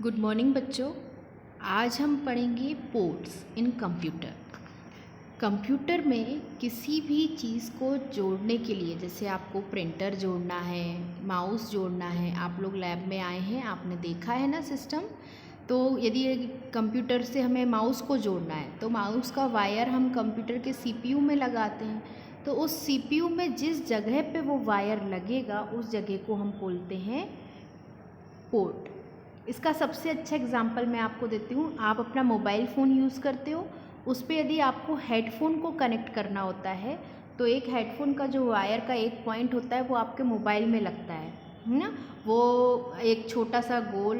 Good morning बच्चों। आज हम पढ़ेंगे पोर्ट्स इन कंप्यूटर। कंप्यूटर में किसी भी चीज़ को जोड़ने के लिए, जैसे आपको प्रिंटर जोड़ना है, माउस जोड़ना है, आप लोग लैब में आए हैं, आपने देखा है ना सिस्टम। तो यदि कंप्यूटर से हमें माउस को जोड़ना है तो माउस का वायर हम कंप्यूटर के सीपीयू में लगाते हैं। तो उस सीपीयू में जिस जगह पे वो वायर लगेगा उस जगह को हम बोलते हैं पोर्ट। इसका सबसे अच्छा एग्जांपल मैं आपको देती हूँ। आप अपना मोबाइल फ़ोन यूज़ करते हो, उस पर यदि आपको हेडफोन को कनेक्ट करना होता है तो एक हेडफोन का जो वायर का एक पॉइंट होता है वो आपके मोबाइल में लगता है ना। वो एक छोटा सा गोल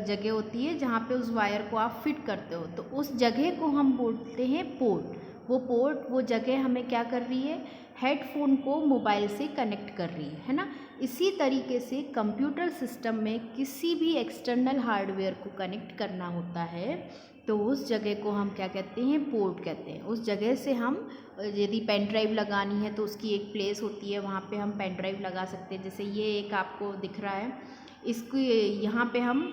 जगह होती है जहाँ पे उस वायर को आप फिट करते हो, तो उस जगह को हम बोलते हैं पोर्ट। वो जगह हमें क्या कर रही है, हेडफोन को मोबाइल से कनेक्ट कर रही है ना। इसी तरीके से कंप्यूटर सिस्टम में किसी भी एक्सटर्नल हार्डवेयर को कनेक्ट करना होता है तो उस जगह को हम क्या कहते हैं, पोर्ट कहते हैं। उस जगह से हम यदि पेन ड्राइव लगानी है तो उसकी एक प्लेस होती है, वहाँ पे हम पेन ड्राइव लगा सकते हैं। जैसे ये एक आपको दिख रहा है, इसको यहाँ पे हम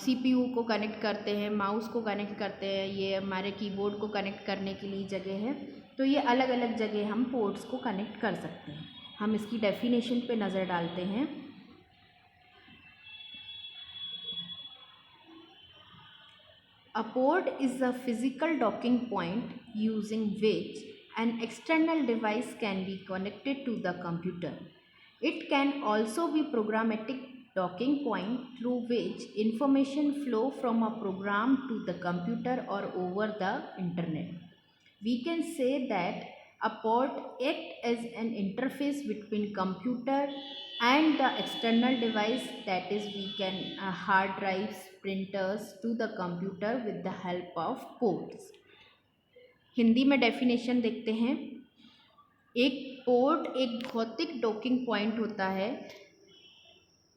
सीपीयू को कनेक्ट करते हैं, माउस को कनेक्ट करते हैं, ये हमारे कीबोर्ड को कनेक्ट करने के लिए जगह है। तो ये अलग अलग जगह हम पोर्ट्स को कनेक्ट कर सकते हैं। हम इसकी डेफिनेशन पे नज़र डालते हैं। A port is a physical docking point using which an external device can be connected to the computer. It can also be programmatic docking point through which information flow from a program to the computer or over the internet. We can say that a port acts as an interface between computer and the external device, that is we can hard drives, printers to the computer with the help of ports. Hindi में definition देखते हैं। एक port एक भौतिक docking point होता है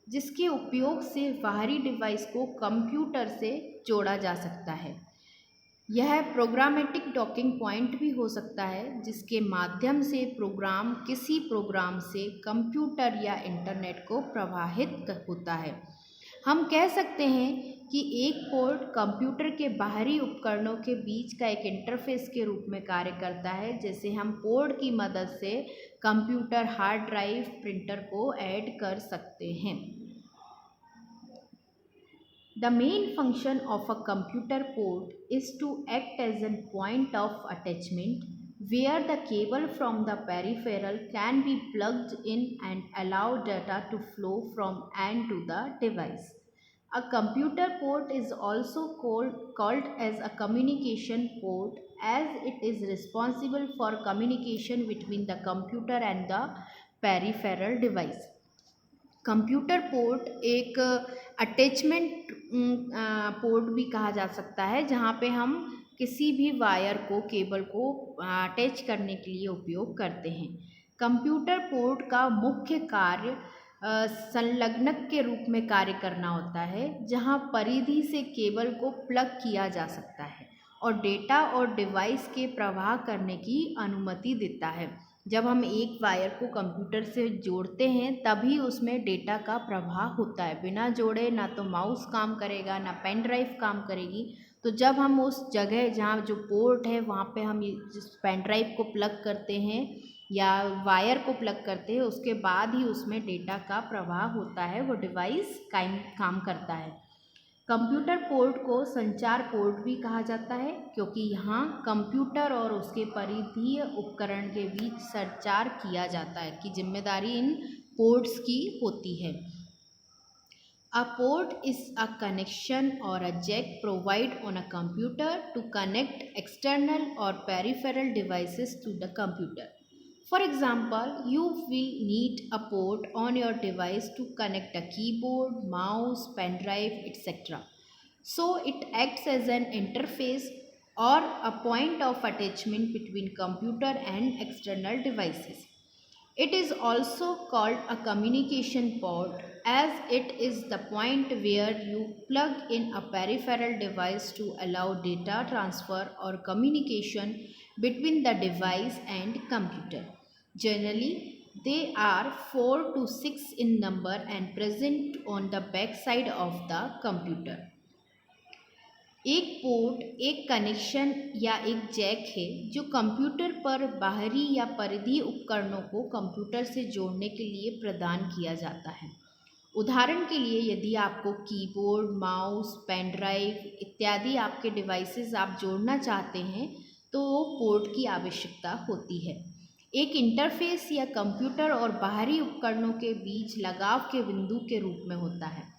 जिसके उपयोग से बाहरी डिवाइस को कंप्यूटर से जोड़ा जा सकता है। यह प्रोग्रामेटिक डॉकिंग पॉइंट भी हो सकता है जिसके माध्यम से प्रोग्राम किसी प्रोग्राम से कंप्यूटर या इंटरनेट को प्रवाहित होता है। हम कह सकते हैं कि एक पोर्ट कंप्यूटर के बाहरी उपकरणों के बीच का एक इंटरफेस के रूप में कार्य करता है, जैसे हम पोर्ट की मदद से कंप्यूटर, हार्ड ड्राइव, प्रिंटर को ऐड कर सकते हैं। The main function of a computer port is to act as a point of attachment where the cable from the peripheral can be plugged in and allow data to flow from and to the device. A computer port is also called as a communication port as it is responsible for communication between the computer and the peripheral device. Computer port एक attachment port भी कहा जा सकता है जहाँ पे हम किसी भी वायर को, केबल को अटैच करने के लिए उपयोग करते हैं। कंप्यूटर पोर्ट का मुख्य कार्य संलग्नक के रूप में कार्य करना होता है जहाँ परिधि से केबल को प्लग किया जा सकता है और डेटा और डिवाइस के प्रवाह करने की अनुमति देता है। जब हम एक वायर को कंप्यूटर से जोड़ते हैं तभी उसमें डेटा का प्रवाह होता है। बिना जोड़े ना तो माउस काम करेगा, ना पेन ड्राइव काम करेगी। तो जब हम उस जगह जहाँ जो पोर्ट है वहाँ पे हम जिस पेन ड्राइव को प्लग करते हैं या वायर को प्लग करते हैं उसके बाद ही उसमें डेटा का प्रवाह होता है, वो डिवाइस काम करता है। कंप्यूटर पोर्ट को संचार पोर्ट भी कहा जाता है क्योंकि यहाँ कंप्यूटर और उसके परिधीय उपकरण के बीच संचार किया जाता है कि जिम्मेदारी इन पोर्ट्स की होती है। A port is a connection or a jack provided on a computer to connect external or peripheral devices to the computer. For example, you will need a port on your device to connect a keyboard, mouse, pen drive, etc. So it acts as an interface or a point of attachment between computer and external devices. It is also called a communication port as it is the point where you plug in a peripheral device to allow data transfer or communication between the device and computer. Generally, They are 4 to 6 in number and present on the back side of the computer. एक port एक connection या एक Jack है जो computer पर बाहरी या परिधीय उपकरणों को कंप्यूटर से जोड़ने के लिए प्रदान किया जाता है। उदाहरण के लिए यदि आपको कीबोर्ड, माउस, पेन ड्राइव इत्यादि आपके डिवाइसेस आप जोड़ना चाहते हैं तो पोर्ट की आवश्यकता होती है। एक इंटरफेस या कंप्यूटर और बाहरी उपकरणों के बीच लगाव के बिंदु के रूप में होता है।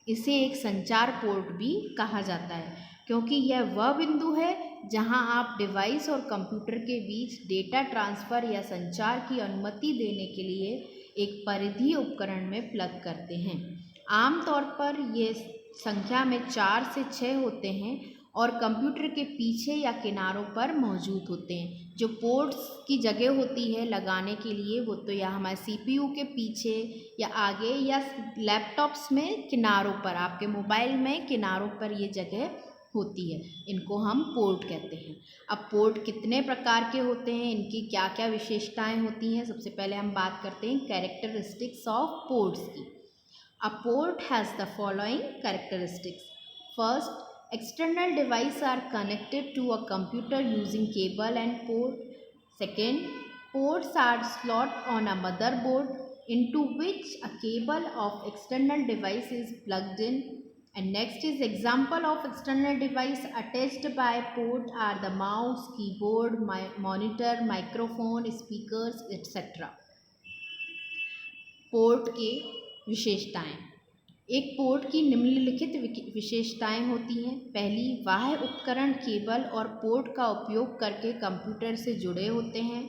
इसे एक संचार पोर्ट भी कहा जाता है क्योंकि यह वह बिंदु है जहां आप डिवाइस और कंप्यूटर के बीच डेटा ट्रांसफ़र या संचार की अनुमति देने के लिए एक परिधीय उपकरण में प्लग करते हैं। आमतौर पर ये संख्या में 4 से 6 होते हैं और कंप्यूटर के पीछे या किनारों पर मौजूद होते हैं। जो पोर्ट्स की जगह होती है लगाने के लिए वो तो या हमारे सीपीयू के पीछे या आगे या लैपटॉप्स में किनारों पर, आपके मोबाइल में किनारों पर ये जगह होती है। इनको हम पोर्ट कहते हैं। अब पोर्ट कितने प्रकार के होते हैं, इनकी क्या क्या विशेषताएं होती हैं, सबसे पहले हम बात करते हैं कैरेक्टरिस्टिक्स ऑफ पोर्ट्स की। A port has the following characteristics. First, external devices are connected to a computer using cable and port. Second, ports are slot on a motherboard into which a cable of external device is plugged in. And next is example of external device attached by port are the mouse, keyboard, monitor, microphone, speakers, etc. Port के विशेषताएं। एक port की निम्नलिखित विशेषताएं होती हैं। पहली, बाह्य उपकरण केबल और पोर्ट का उपयोग करके कंप्यूटर से जुड़े होते हैं।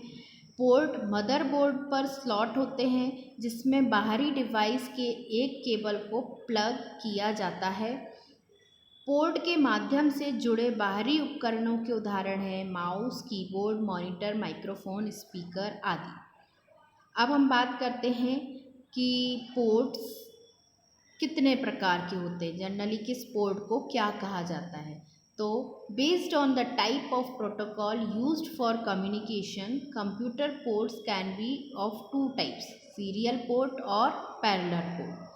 पोर्ट मदरबोर्ड पर स्लॉट होते हैं जिसमें बाहरी डिवाइस के एक केबल को प्लग किया जाता है। पोर्ट के माध्यम से जुड़े बाहरी उपकरणों के उदाहरण हैं mouse, keyboard, monitor, microphone, speaker आदि। अब हम बात करते हैं कि पोर्ट्स कितने प्रकार के होते हैं, जनरली किस पोर्ट को क्या कहा जाता है। तो based on the type of protocol used for communication, computer ports can be of 2 types, serial port और पैरेलल पोर्ट।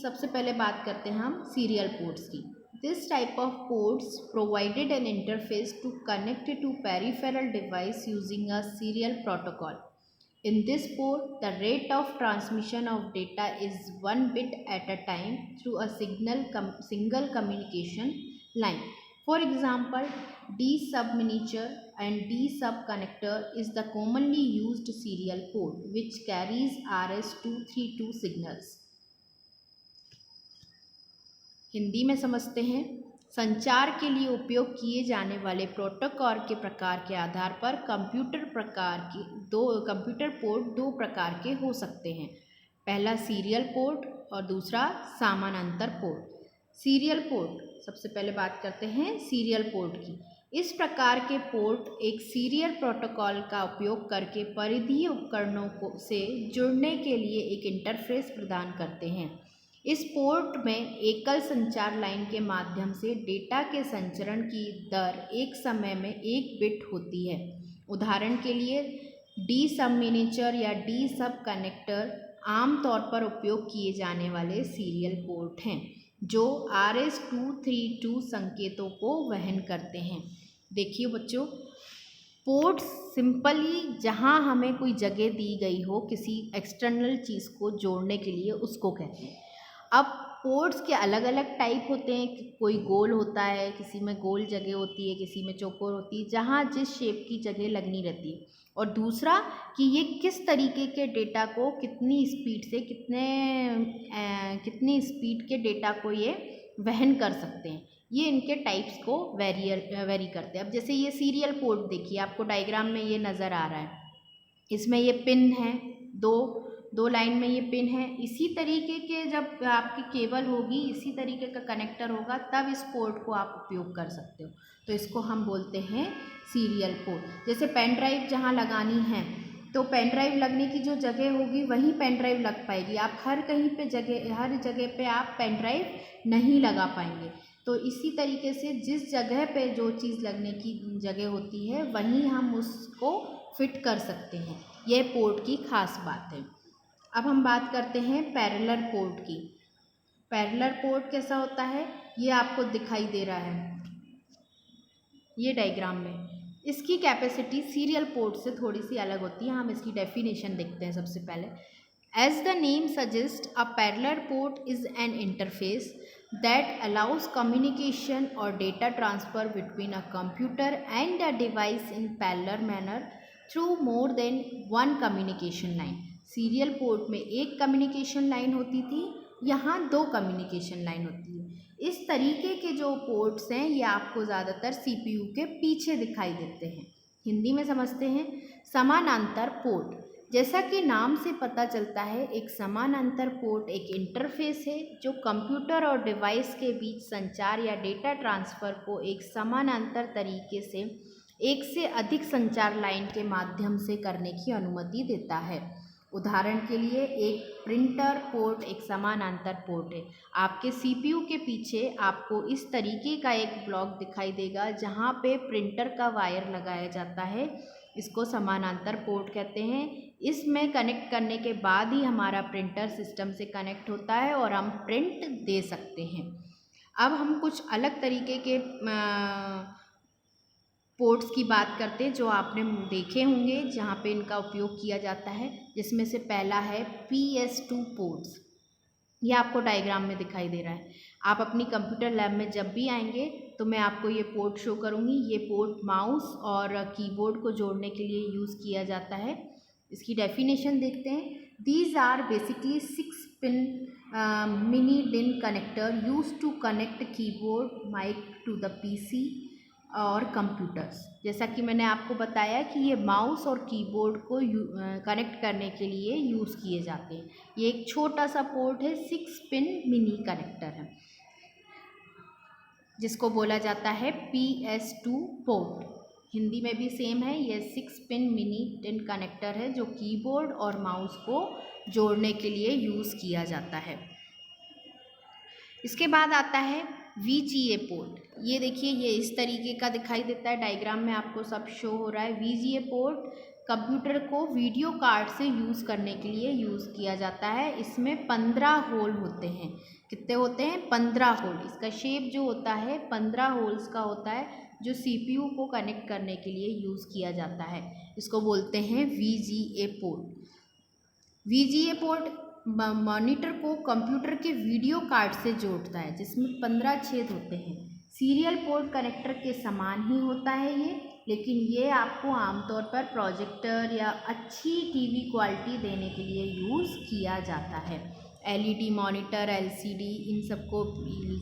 सबसे पहले बात करते हैं हम सीरियल पोर्ट्स की। This type of ports provided an interface to connect to peripheral device using a serial protocol. In this port, the rate of transmission of data is 1 bit at a time through a single communication line. For example, D-sub miniature and D-sub connector is the commonly used serial port which carries RS-232 signals. Hindi में समझते हैं। संचार के लिए उपयोग किए जाने वाले प्रोटोकॉल के प्रकार के आधार पर कंप्यूटर पोर्ट 2 प्रकार के हो सकते हैं। पहला सीरियल पोर्ट और दूसरा समानांतर पोर्ट। सीरियल पोर्ट, सबसे पहले बात करते हैं सीरियल पोर्ट की। इस प्रकार के पोर्ट एक सीरियल प्रोटोकॉल का उपयोग करके परिधीय उपकरणों से जुड़ने के लिए एक इंटरफेस प्रदान करते हैं। इस पोर्ट में एकल संचार लाइन के माध्यम से डेटा के संचरण की दर एक समय में 1 बिट होती है। उदाहरण के लिए डी सब मिनीचर या डी सब कनेक्टर आमतौर पर उपयोग किए जाने वाले सीरियल पोर्ट हैं जो RS-232 संकेतों को वहन करते हैं। देखिए बच्चों, पोर्ट सिंपली जहां हमें कोई जगह दी गई हो किसी एक्सटर्नल चीज़ को जोड़ने के लिए उसको कहते हैं। अब पोर्ट्स के अलग अलग टाइप होते हैं, कोई गोल होता है, किसी में गोल जगह होती है, किसी में चौकोर होती है, जहाँ जिस शेप की जगह लगनी रहती है। और दूसरा कि ये किस तरीके के डेटा को कितनी स्पीड से कितनी स्पीड के डेटा को ये वहन कर सकते हैं, ये इनके टाइप्स को वेरी करते हैं। अब जैसे ये सीरियल पोर्ट देखिए, आपको डायग्राम में ये नज़र आ रहा है, इसमें ये पिन है, दो लाइन में ये पिन है। इसी तरीके के जब आपकी केबल होगी, इसी तरीके का कनेक्टर होगा, तब इस पोर्ट को आप उपयोग कर सकते हो। तो इसको हम बोलते हैं सीरियल पोर्ट। जैसे पेन ड्राइव जहाँ लगानी है तो पेन ड्राइव लगने की जो जगह होगी वहीं पेन ड्राइव लग पाएगी। आप हर जगह पे आप पेन ड्राइव नहीं लगा पाएंगे। तो इसी तरीके से जिस जगह पे जो चीज़ लगने की जगह होती है वहीं हम उसको फिट कर सकते हैं। यह पोर्ट की खास बात है। अब हम बात करते हैं पैरेलल पोर्ट की। पैरेलल पोर्ट कैसा होता है, ये आपको दिखाई दे रहा है ये डायग्राम में। इसकी कैपेसिटी सीरियल पोर्ट से थोड़ी सी अलग होती है। हम इसकी डेफिनेशन देखते हैं सबसे पहले। As the name suggest, a parallel port is an interface that allows communication or data transfer between a computer and a device in parallel manner through more than one communication line। Serial port में एक communication line होती थी, यहाँ दो communication line होती है। इस तरीके के जो पोर्ट्स हैं ये आपको ज़्यादातर सीपीयू के पीछे दिखाई देते हैं। हिंदी में समझते हैं। समानांतर पोर्ट, जैसा कि नाम से पता चलता है, एक समानांतर पोर्ट एक इंटरफेस है जो कंप्यूटर और डिवाइस के बीच संचार या डेटा ट्रांसफ़र को एक समानांतर तरीके से एक से अधिक संचार लाइन के माध्यम से करने की अनुमति देता है। उदाहरण के लिए एक प्रिंटर पोर्ट एक समानांतर पोर्ट है। आपके सीपीयू के पीछे आपको इस तरीके का एक ब्लॉक दिखाई देगा जहाँ पे प्रिंटर का वायर लगाया जाता है। इसको समानांतर पोर्ट कहते हैं। इसमें कनेक्ट करने के बाद ही हमारा प्रिंटर सिस्टम से कनेक्ट होता है और हम प्रिंट दे सकते हैं। अब हम कुछ अलग तरीके के पोर्ट्स की बात करते हैं जो आपने देखे होंगे जहाँ पे इनका उपयोग किया जाता है, जिसमें से पहला है PS2 पोर्ट्स। ये आपको डायग्राम में दिखाई दे रहा है। आप अपनी कंप्यूटर लैब में जब भी आएंगे तो मैं आपको ये पोर्ट शो करूँगी। ये पोर्ट माउस और कीबोर्ड को जोड़ने के लिए यूज़ किया जाता है। इसकी डेफिनेशन देखते हैं। These are basically 6 pin mini DIN connector use to connect keyboard mice to the PC और कंप्यूटर्स। जैसा कि मैंने आपको बताया कि ये माउस और कीबोर्ड को कनेक्ट करने के लिए यूज़ किए जाते हैं। ये एक छोटा सा पोर्ट है, 6 पिन मिनी कनेक्टर है, जिसको बोला जाता है PS2 पोर्ट। हिंदी में भी सेम है। ये 6 पिन मिनी डिन कनेक्टर है जो कीबोर्ड और माउस को जोड़ने के लिए यूज़ किया जाता है। इसके बाद आता है VGA पोर्ट। ये देखिए, ये इस तरीके का दिखाई देता है। डायग्राम में आपको सब शो हो रहा है। VGA पोर्ट कंप्यूटर को वीडियो कार्ड से यूज़ करने के लिए यूज़ किया जाता है। इसमें 15 होल होते हैं। कितने होते हैं? 15 होल। इसका शेप जो होता है 15 होल्स का होता है, जो CPU को कनेक्ट करने के लिए यूज़ किया जाता है। इसको बोलते हैं VGA port. VGA port monitor को कंप्यूटर के वीडियो कार्ड से जोड़ता है, जिसमें 15 छेद होते हैं। सीरियल पोर्ट कनेक्टर के समान ही होता है ये, लेकिन ये आपको आमतौर पर प्रोजेक्टर या अच्छी टीवी क्वालिटी देने के लिए यूज़ किया जाता है। LED मॉनिटर, LCD, इन सबको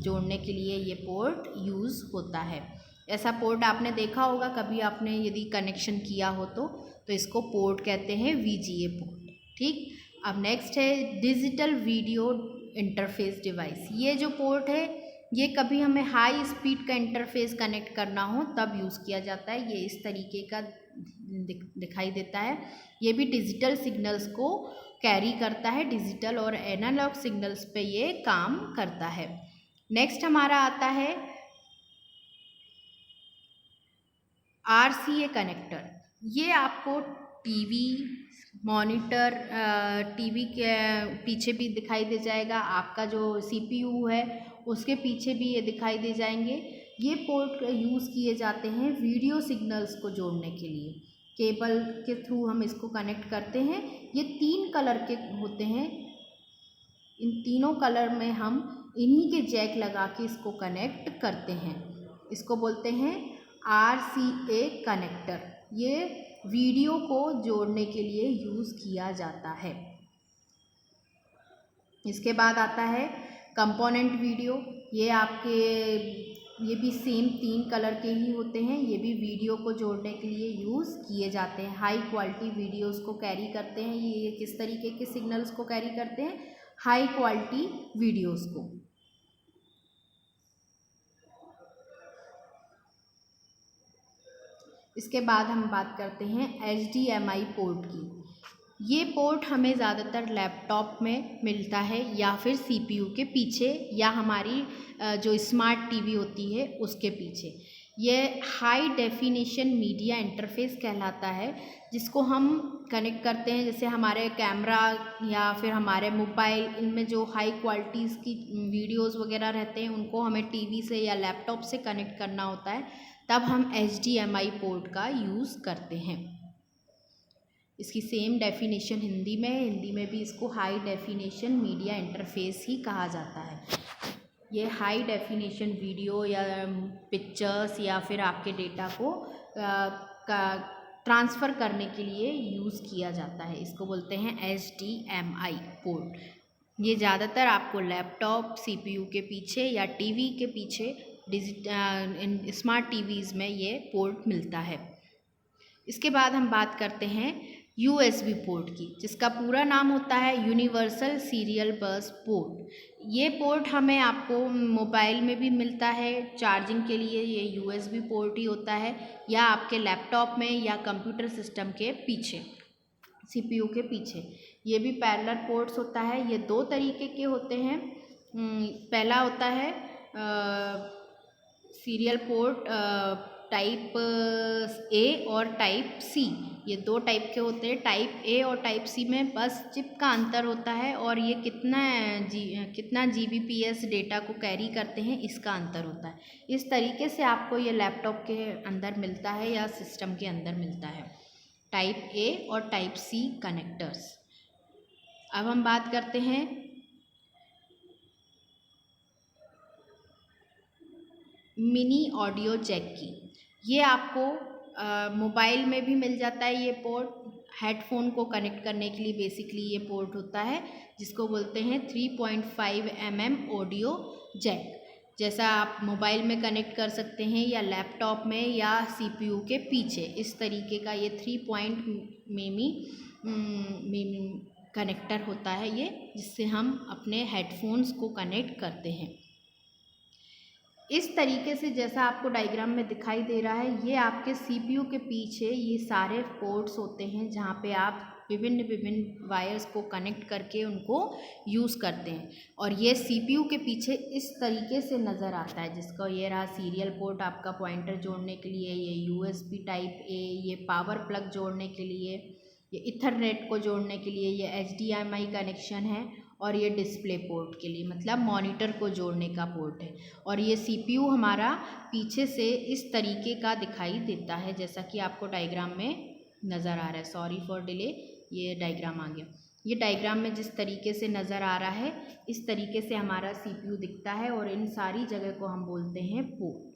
जोड़ने के लिए ये पोर्ट यूज़ होता है। ऐसा पोर्ट आपने देखा होगा कभी, आपने यदि कनेक्शन किया हो तो इसको पोर्ट कहते हैं, VGA पोर्ट। ठीक। अब नेक्स्ट है डिजिटल वीडियो इंटरफेस डिवाइस। ये जो पोर्ट है ये कभी हमें हाई स्पीड का इंटरफेस कनेक्ट करना हो तब यूज़ किया जाता है। ये इस तरीके का दिखाई देता है। ये भी डिजिटल सिग्नल्स को कैरी करता है। डिजिटल और एनालॉग सिग्नल्स पे ये काम करता है। नेक्स्ट हमारा आता है RCA कनेक्टर। ये आपको टीवी, मॉनिटर, टीवी के पीछे भी दिखाई दे जाएगा। आपका जो CPU है उसके पीछे भी ये दिखाई दे जाएंगे। ये पोर्ट यूज़ किए जाते हैं वीडियो सिग्नल्स को जोड़ने के लिए। केबल के थ्रू हम इसको कनेक्ट करते हैं। ये 3 कलर के होते हैं। इन तीनों कलर में हम इन्हीं के जैक लगा के इसको कनेक्ट करते हैं। इसको बोलते हैं RCA कनेक्टर। ये वीडियो को जोड़ने के लिए यूज़ किया जाता है। इसके बाद आता है कंपोनेंट वीडियो। ये भी सेम 3 कलर के ही होते हैं। ये भी वीडियो को जोड़ने के लिए यूज़ किए जाते हैं। हाई क्वालिटी वीडियोस को कैरी करते हैं। ये किस तरीके के सिग्नल्स को कैरी करते हैं? हाई क्वालिटी वीडियोस को। इसके बाद हम बात करते हैं HDMI पोर्ट की। ये पोर्ट हमें ज़्यादातर लैपटॉप में मिलता है या फिर CPU के पीछे या हमारी जो स्मार्ट टीवी होती है उसके पीछे। ये हाई डेफिनेशन मीडिया इंटरफेस कहलाता है, जिसको हम कनेक्ट करते हैं जैसे हमारे कैमरा या फिर हमारे मोबाइल, इनमें जो हाई क्वालिटीज़ की वीडियोस वगैरह रहते हैं उनको हमें टीवी से या लैपटॉप से कनेक्ट करना होता है, तब हम HDMI पोर्ट का यूज़ करते हैं। इसकी सेम डेफिनेशन हिंदी में है, हिंदी में भी इसको हाई डेफिनेशन मीडिया इंटरफेस ही कहा जाता है। ये हाई डेफिनेशन वीडियो या पिक्चर्स या फिर आपके डेटा को ट्रांसफ़र करने के लिए यूज़ किया जाता है। इसको बोलते हैं HDMI पोर्ट। ये ज़्यादातर आपको लैपटॉप CPU के पीछे या टीवी के पीछे स्मार्ट टीवीज़ में ये पोर्ट मिलता है। इसके बाद हम बात करते हैं USB पोर्ट की, जिसका पूरा नाम होता है यूनिवर्सल सीरियल बस पोर्ट। ये पोर्ट हमें आपको मोबाइल में भी मिलता है, चार्जिंग के लिए ये USB पोर्ट ही होता है, या आपके लैपटॉप में या कंप्यूटर सिस्टम के पीछे, CPU के पीछे। ये भी पैरेलल पोर्ट्स होता है। ये दो तरीके के होते हैं। पहला होता है सीरियल पोर्ट टाइप A और टाइप C। ये दो टाइप के होते हैं। टाइप A और टाइप C में बस चिप का अंतर होता है और ये कितना Gbps डेटा को कैरी करते हैं, इसका अंतर होता है। इस तरीके से आपको ये लैपटॉप के अंदर मिलता है या सिस्टम के अंदर मिलता है, टाइप A और टाइप C कनेक्टर्स। अब हम बात करते हैं मिनी ऑडियो जैक की। ये आपको मोबाइल में भी मिल जाता है। ये पोर्ट हेडफोन को कनेक्ट करने के लिए बेसिकली ये पोर्ट होता है, जिसको बोलते हैं 3.5 mm ऑडियो जैक। जैसा आप मोबाइल में कनेक्ट कर सकते हैं या लैपटॉप में या CPU के पीछे, इस तरीके का ये 3.5 mm कनेक्टर होता है ये, जिससे हम अपने हेडफोन्स को कनेक्ट करते हैं। इस तरीके से जैसा आपको डायग्राम में दिखाई दे रहा है, ये आपके CPU के पीछे ये सारे पोर्ट्स होते हैं, जहाँ पे आप विभिन्न वायर्स को कनेक्ट करके उनको यूज़ करते हैं। और ये CPU के पीछे इस तरीके से नज़र आता है, जिसका ये रहा सीरियल पोर्ट आपका पॉइंटर जोड़ने के लिए, ये USB टाइप A, ये पावर प्लग जोड़ने के लिए, ये इथरनेट को जोड़ने के लिए, ये HDMI कनेक्शन है, और ये डिस्प्ले पोर्ट के लिए मतलब मॉनिटर को जोड़ने का पोर्ट है। और ये CPU हमारा पीछे से इस तरीके का दिखाई देता है, जैसा कि आपको डायग्राम में नज़र आ रहा है। सॉरी फॉर डिले, ये डायग्राम आ गया। ये डायग्राम में जिस तरीके से नज़र आ रहा है, इस तरीके से हमारा CPU दिखता है, और इन सारी जगह को हम बोलते हैं पोर्ट।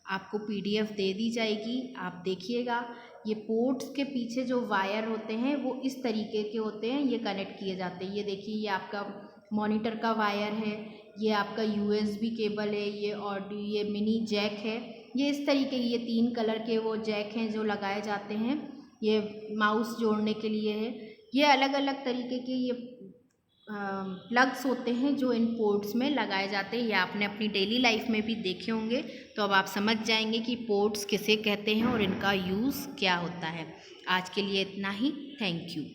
आपको PDF दे दी जाएगी, आप देखिएगा। ये पोर्ट्स के पीछे जो वायर होते हैं वो इस तरीके के होते हैं, ये कनेक्ट किए जाते हैं। ये देखिए, ये आपका मॉनिटर का वायर है, ये आपका USB केबल है, ये ऑडियो, ये मिनी जैक है। ये इस तरीके ये 3 कलर के वो जैक हैं जो लगाए जाते हैं। ये माउस जोड़ने के लिए है। ये अलग अलग तरीके के ये प्लग्स होते हैं जो इन पोर्ट्स में लगाए जाते हैं। ये आपने अपनी डेली लाइफ में भी देखे होंगे, तो अब आप समझ जाएंगे कि पोर्ट्स किसे कहते हैं और इनका यूज़ क्या होता है। आज के लिए इतना ही। Thank you.